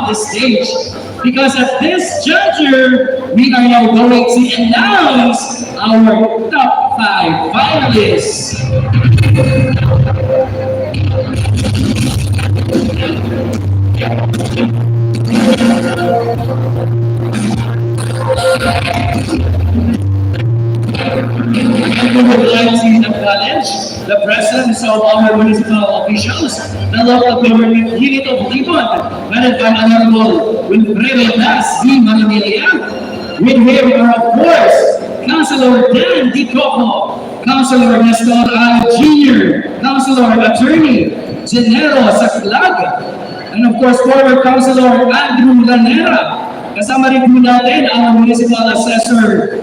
the stage. Because at this juncture, we are now going to announce our top 5 finalists. We would like to acknowledge the presence of our municipal officials, the local government unit of Libon, led by Honorable Wilfredo Das D. Manamilla. With him are, of course, Councilor Dan D. Coco, Councilor Nestor Al Jr., Councilor Attorney Genero Saclaga, and of course, former Councilor Andrew Lanera. Kasama rin po natin ang Municipal Assessor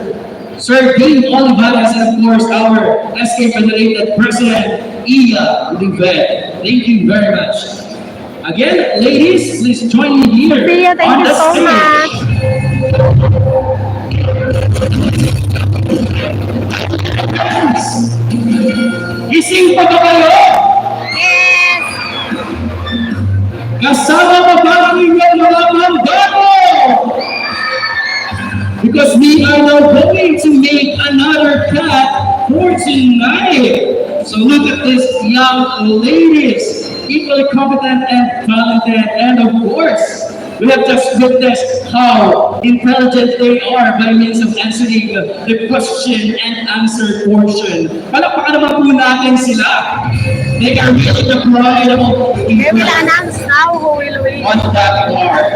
Sir Dean Olivares, and of course our SK Federated President Iya Olivet. Thank you very much. Again, ladies, please join me here Priya, thank on you the so stage. much. Gising pa ba kayo? Yes! Kasama pa ba ang inyong mga mandato? Because we are now going to make another cut for tonight. So look at these young ladies, equally competent and talented, and of course, we have just witnessed how intelligent they are by means of answering the question and answer portion. Palakpakan naman po natin sila. They are really the pride of They will announce now who will win. on that part.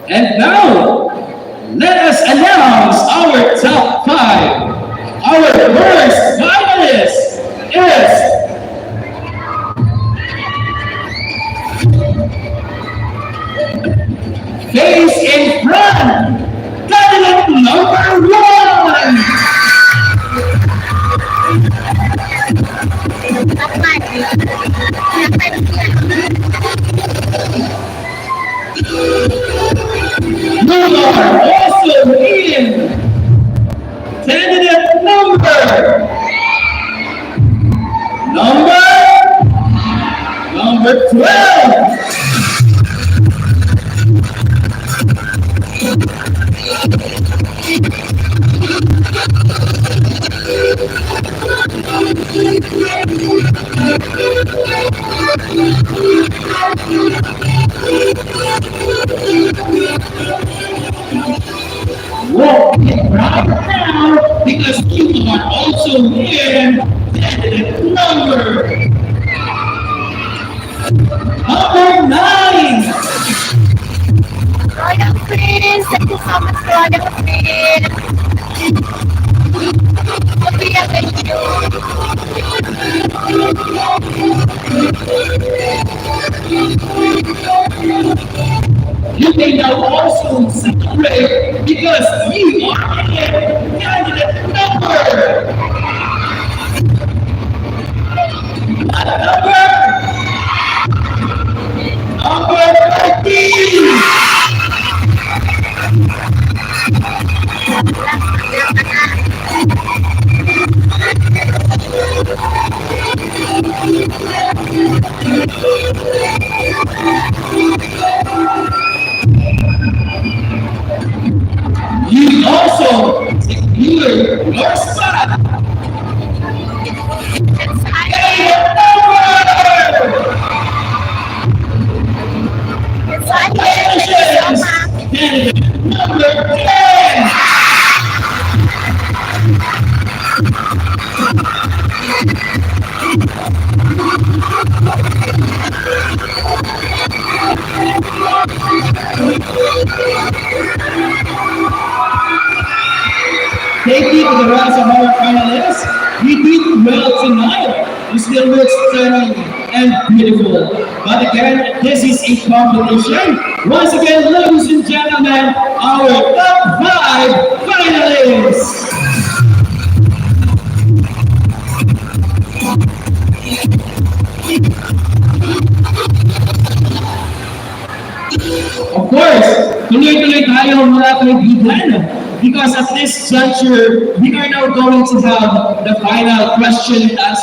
And now, let us announce our top 5. Our first finalist is face in front, candidate number 1. You are also in candidate number 12. Walk right now because you are also in candidate number 9. Royal Prince, thank you so much, Royal Prince. Sophia, thank You may now also celebrate because you are in candidate number 13. You also secure your spot. Candidate Congratulations, candidate number 10. Thank you to the rest of our finalists. We did well tonight. You still look stunning and beautiful. But again, this is a competition. Once again, ladies and gentlemen, our top 5 finalists. Of course, tuloy-tuloy tayo mula with you, Glenn, because at this juncture, we are now going to have the final question and answer